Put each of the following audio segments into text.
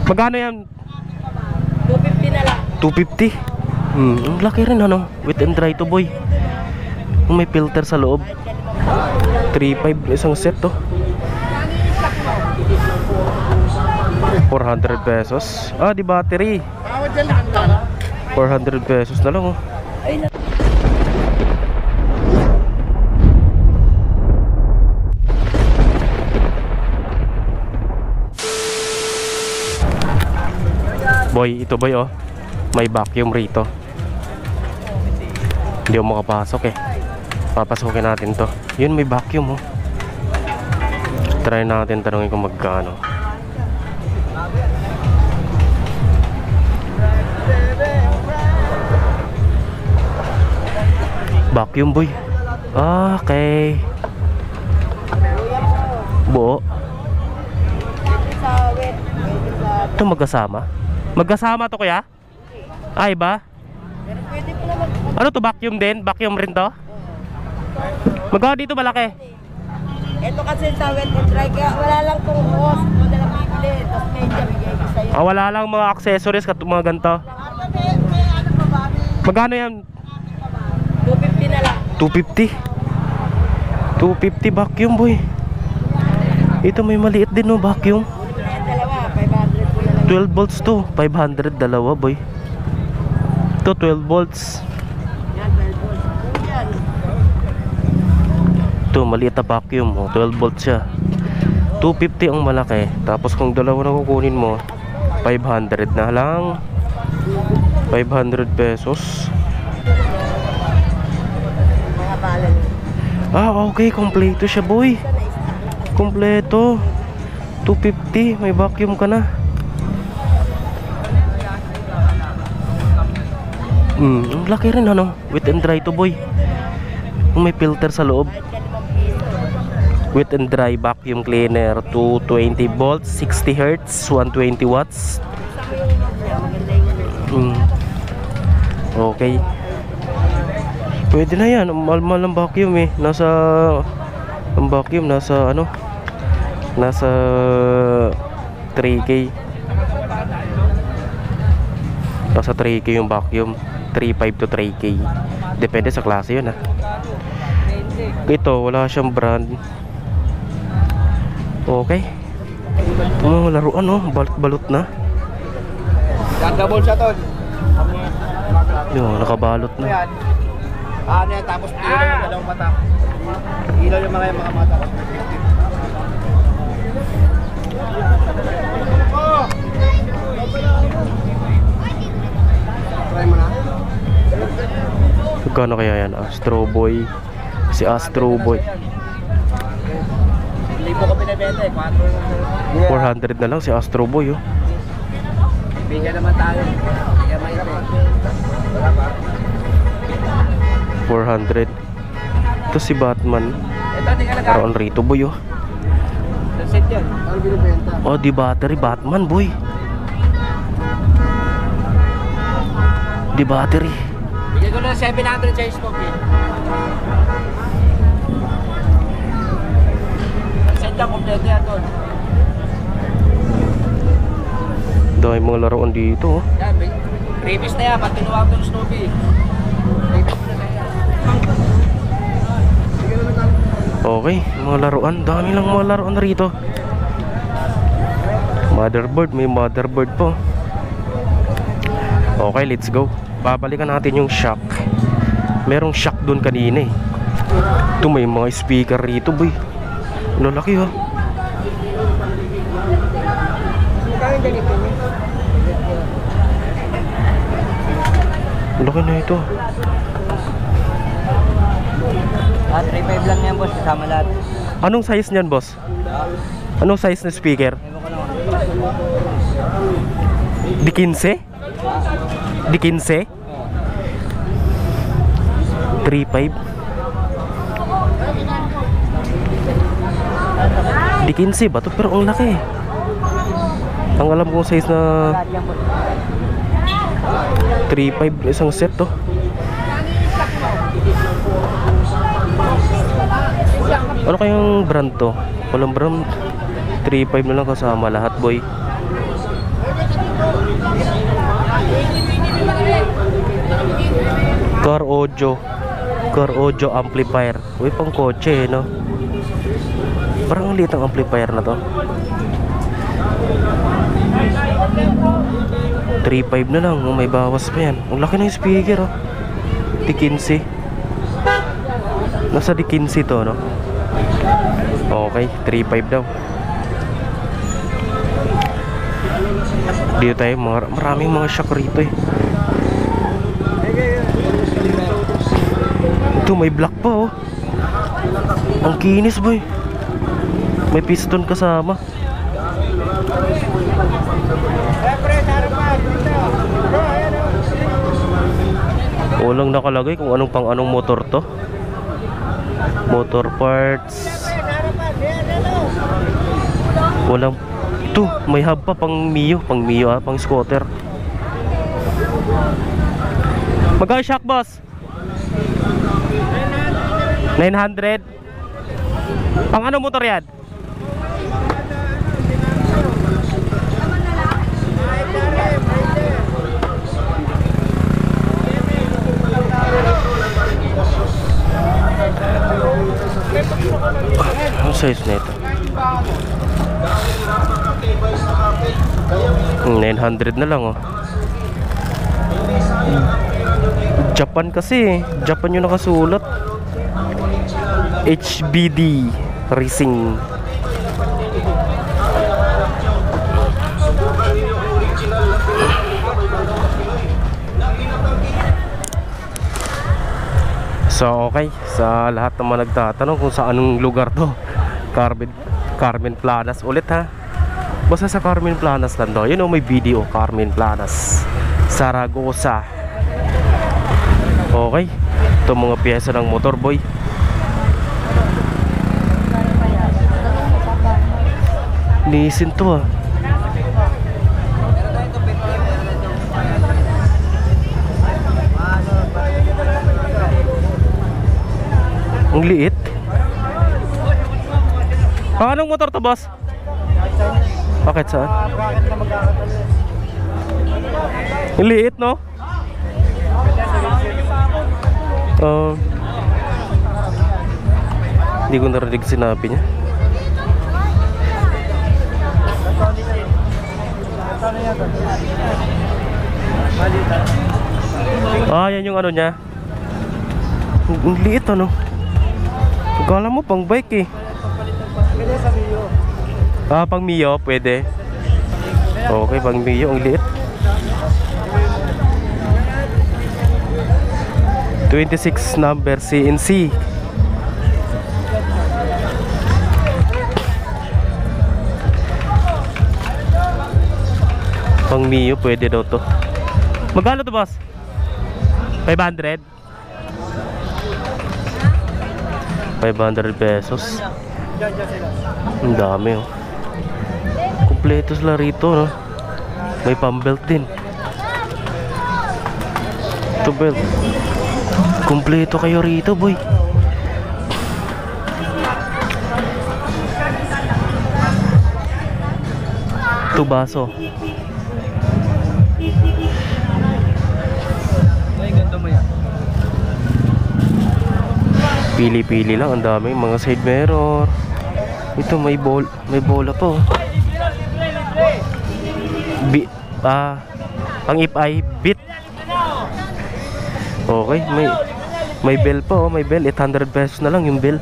Magkano yan? 250 na lang. 250. Ang laki rin ano. Wet and dry to boy. May filter sa loob. 3.5 isang set to. 400 pesos. Ah, di battery. 400 pesos na lang oh. Boy, ito boy oh. May vacuum rito. Hindi ako makapasok eh. Papasukin natin to. Yun, may vacuum oh. Try natin tanongin kung magkano. Vacuum boy. Okay. Buo. Ito magkasama. Magkasama to kuya? Ay ba? Ano to, vacuum din? Vacuum rin to? Magkano dito malaki? Ito kasi sa wet and dry, wala lang itong hose. Wala lang bibili. Tapos medyo bigay ko sa'yo. Ah, wala lang mga accessories kat mga ganito. Magkano yan? 250 na lang. 250. 250 vacuum boy. Ito may maliit din no, vacuum. Yung dalawa, 500 ko na lang. 12 volts to. 500 dalawa boy. Ito 12 volts. Yan, 12 volts. Yan. Ito maliit na vacuum oh. 12 volts siya. 250 ang malaki. Tapos kung dalawa na kukunin mo, 500 na lang. 500 pesos. Mga balan. Ah, okay. Kompleto siya boy. Kompleto. 250. May vacuum ka na. Ang laki rin ano. Wet and dry to boy. May filter sa loob. Wet and dry vacuum cleaner. 220 volts, 60 Hz, 120 watts. Okay. Pwede na yan. Mahal ang vacuum eh. Ang vacuum nasa ano, nasa 3K. Nasa 3K yung vacuum. 3.5 to 3K. Depende sa klase yun ah. Ito wala siyang brand. Okay. Laruan oh. Balot na. Gagabol siya tol. Yo, nakabalot na. Ano yan, tapos ilaw yung dalawang mata. Ilaw yung mga mata. Try mo na. Magkano kaya yan? Astro Boy. Si Astro Boy. Libo ko pinabenta eh. 400 na lang si Astro Boy oh. Bigyan naman tayo. Bigyan may wala pa. 400. Ito si Batman. Ito, di ka Karoon rito boy oh. set yan. Ano binibenta? Oh, di battery Batman boy. Di battery. Bigyan ko na 700 sa scope eh. Set yan, kompleto yan doon. Dahil mga laruan dito oh. Yan, previous na yan. Pag tinuwag ko ng Snoopy. Okay, mga laruan. Dami lang mga laruan rito. Motherboard, may motherboard po. Okay, let's go. Babalikan natin yung shock. Merong shock dun kanina eh. Ito may mga speaker rito boy. Lalaki oh. Laki na ito. 3.5 lang yan boss, kasama lahat. Anong size niyan boss? Anong size na speaker? Di 15? Di 15? 3.5? Di 15 ba ito? Pero ang laki. Ang alam kong size na 3.5 isang set to. Ano kayang brand to? Walang brand. 3.5 na lang kasama lahat boy. Car audio amplifier. Uy, pang kotse no. Parang ang liit ang amplifier na to. 3.5 na lang, oh, may bawas pa yan. Ang laki na yung speaker oh. Di 15. Nasa di 15 to no. Okay, 3.5 daw. Dito tayo, maraming mga shock rito eh. Ito may black pa oh. Ang kinis boy. May piston kasama. Walang nakalagay kung anong pang anong motor to. Motor parts. Walang. Ito, may hub pa pang Mio pang scooter. Magkano shock boss? 900. Pang ano motor yan? Ang size na ito? 900 na lang oh. Japan kasi Japan yung nakasulat. HBD Racing. So okay, sa lahat naman nagtatanong kung sa anong lugar to, Carmen Planas ulit ha. Basta sa Carmen Planas lang daw. Yun o, may video, Carmen Planas, Zaragoza. Okay, ito mga piyesa ng motor boy. Nissin to ah. Ang liit. Anong motor to boss? Bakit saan? Ang liit no? Hindi ko narinig sinabi niya. Yan yung ano niya. Ang liit ano. Kala mo pang bike eh. Pang Mio pwede. Okay, pang Mio ang liit. 26 number CNC. Pang Mio pwede daw to. Magkano to boss? 500? 500 pesos. Ang dami oh. Kompleto sila rito no. May pambelt din. Ito belt. Kompleto kayo rito boy. Ito baso. Pili-pili lang, ang daming mga side mirror. Ito may bola pa oh. Pang if-eye bit. Okay, may bell pa oh, may bell. 800 pesos na lang yung bell.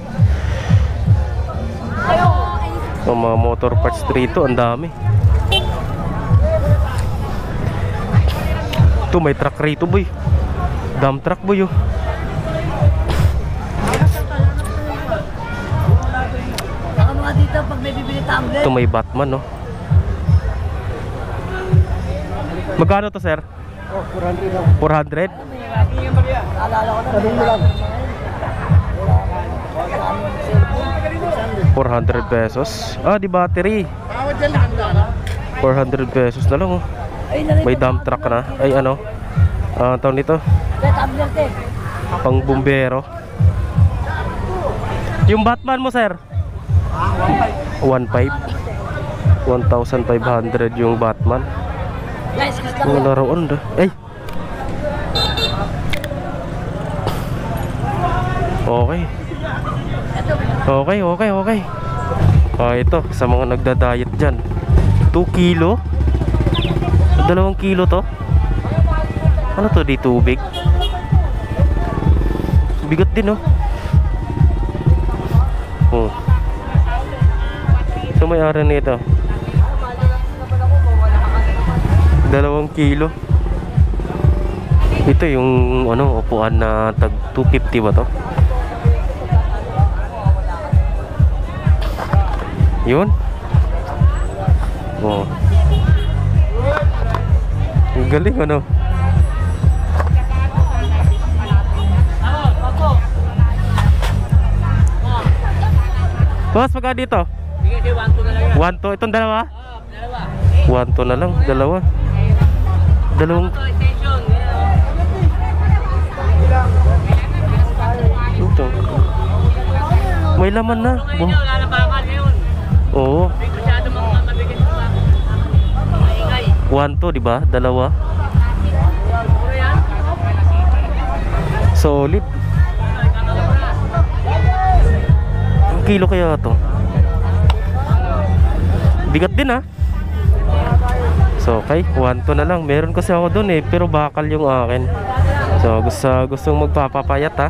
So, mga motor parts rito, ang dami. Ito may truck rito boy. Dump truck boy oh. Dito pag may bibili tumbler. Ito may Batman no. Magkano to sir? 400. 400? Alala ko na. 400 pesos. Di battery. 400 pesos na lang oh. May dump truck na. Ay ano? Tawag nito. Pang bumbero. Yung Batman mo sir? 1.5 1,500 yung Batman. Guys, kasi Mga laruan da. Ay! Okay. Okay. Ito, sa mga nagda-diet dyan. 2 kilo? 2 kilo to? Ano to, di tubig? Bigat din, oh. Oh. So, may-ari nito. 2 kilo. Ito yung ano, upuan na tag 250 ba to? Yun. Oh. Ang galing ano. Boss, magkano dito? Sige, 1-2 na lang yan. 1 to, itong dalawa? Dalawa. 1 to na lang, dalawa. Dalawang Station. ito. May laman na. Lalabangan ngayon. Oo. Masyado mabigat pa. Maingay. 1 to, di ba? Dalawa. Puro yan. Solid. Ang kilo kaya to? Bigat din, ha? So, okay, 1 to na lang. Meron kasi ako doon eh, pero bakal yung akin. So, gustong magpapapayat, ha?